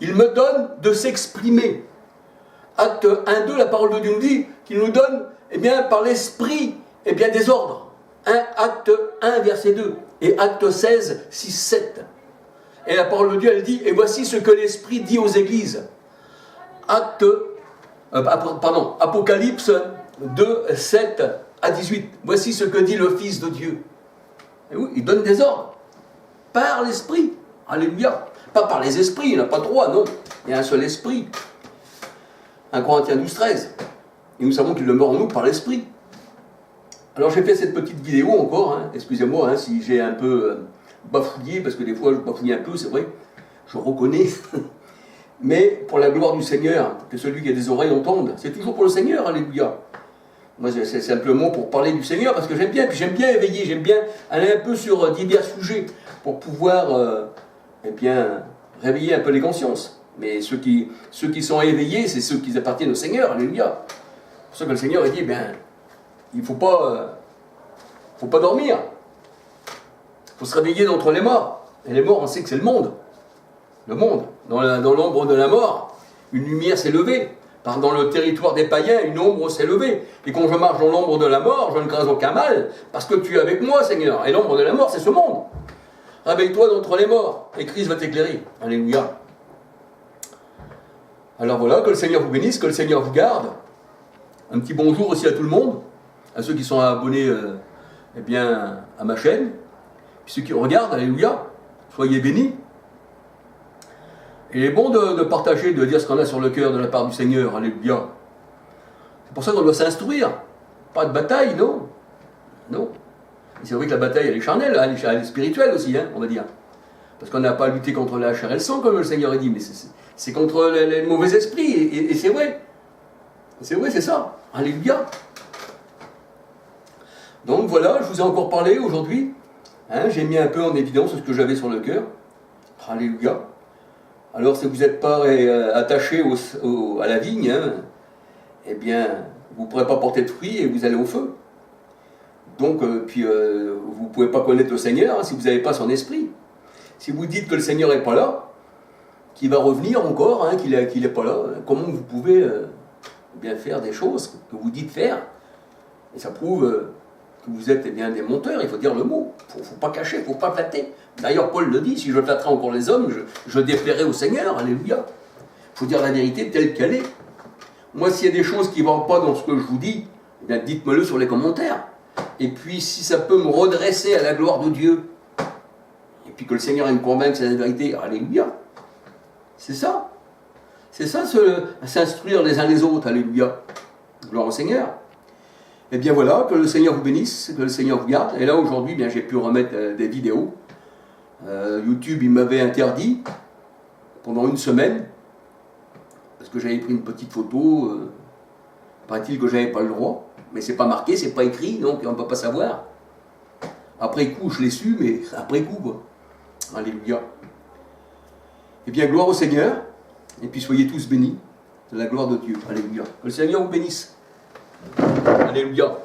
il me donne de s'exprimer. Acte 1-2, la parole de Dieu nous dit qu'il nous donne, eh bien, par l'esprit, eh bien, des ordres. Acte 1, verset 2, et acte 16, 6, 7. Et la parole de Dieu, elle dit, et voici ce que l'esprit dit aux églises. Apocalypse 2, 7 à 18. Voici ce que dit le Fils de Dieu. Et oui, il donne des ordres. Par l'esprit. Alléluia. Pas par les esprits, il n'a pas droit, non. Il y a un seul esprit. 1 Corinthiens 12, 13. Et nous savons qu'il demeure en nous par l'esprit. Alors j'ai fait cette petite vidéo encore, hein. Excusez-moi hein, si j'ai un peu bafouillé, parce que des fois je bafouille un peu, c'est vrai, je reconnais. Mais pour la gloire du Seigneur, que celui qui a des oreilles entende, c'est toujours pour le Seigneur, alléluia. Moi c'est simplement pour parler du Seigneur, parce que j'aime bien, puis j'aime bien éveiller, j'aime bien aller un peu sur divers sujets, pour pouvoir, eh bien, réveiller un peu les consciences. Mais ceux qui sont éveillés, c'est ceux qui appartiennent au Seigneur, alléluia. C'est pour ça que le Seigneur a dit, ben, il ne faut pas dormir. Il faut se réveiller d'entre les morts. Et les morts, on sait que c'est le monde. Le monde. Dans l'ombre de la mort, une lumière s'est levée. Dans le territoire des païens, une ombre s'est levée. Et quand je marche dans l'ombre de la mort, je ne crains aucun mal, parce que tu es avec moi, Seigneur. Et l'ombre de la mort, c'est ce monde. Réveille-toi d'entre les morts, et Christ va t'éclairer. Alléluia. Alors voilà, que le Seigneur vous bénisse, que le Seigneur vous garde. Un petit bonjour aussi à tout le monde, à ceux qui sont abonnés eh bien, à ma chaîne, puis ceux qui regardent, alléluia, soyez bénis. Et il est bon de partager, de dire ce qu'on a sur le cœur de la part du Seigneur, alléluia. C'est pour ça qu'on doit s'instruire, pas de bataille, non. Non. Et c'est vrai que la bataille, elle est charnelle, elle est spirituelle aussi, hein, on va dire. Parce qu'on n'a pas à lutter contre la chair et le sang, comme le Seigneur a dit, mais c'est contre les mauvais esprits, et c'est vrai. C'est vrai, c'est ça. Alléluia. Donc voilà, je vous ai encore parlé aujourd'hui. Hein, j'ai mis un peu en évidence ce que j'avais sur le cœur. Alléluia. Alors si vous n'êtes pas attaché à la vigne, hein, eh bien, vous ne pourrez pas porter de fruits et vous allez au feu. Donc, vous ne pouvez pas connaître le Seigneur hein, si vous n'avez pas son esprit. Si vous dites que le Seigneur n'est pas là, qu'il va revenir encore, hein, qu'il n'est pas là, comment vous pouvez bien faire des choses que vous dites faire? Et ça prouve que vous êtes eh bien, des menteurs, il faut dire le mot. Il ne faut pas cacher, il ne faut pas flatter. D'ailleurs, Paul le dit, si je flatterai encore les hommes, je déplairai au Seigneur, alléluia. Il faut dire la vérité telle qu'elle est. Moi, s'il y a des choses qui ne vont pas dans ce que je vous dis, eh bien, dites-moi-le sur les commentaires. Et puis, si ça peut me redresser à la gloire de Dieu, et puis que le Seigneur me convainque que c'est la vérité, alléluia. C'est ça. C'est ça, s'instruire les uns les autres, alléluia. Gloire au Seigneur. Et bien voilà, que le Seigneur vous bénisse, que le Seigneur vous garde. Et là, aujourd'hui, bien, j'ai pu remettre des vidéos. YouTube, il m'avait interdit pendant une semaine, parce que j'avais pris une petite photo, paraît-il que j'avais pas le droit, mais c'est pas marqué, c'est pas écrit, donc on ne peut pas savoir. Après coup, je l'ai su, mais après coup, quoi. Alléluia. Eh bien, gloire au Seigneur, et puis soyez tous bénis de la gloire de Dieu. Alléluia. Que le Seigneur vous bénisse. Alléluia.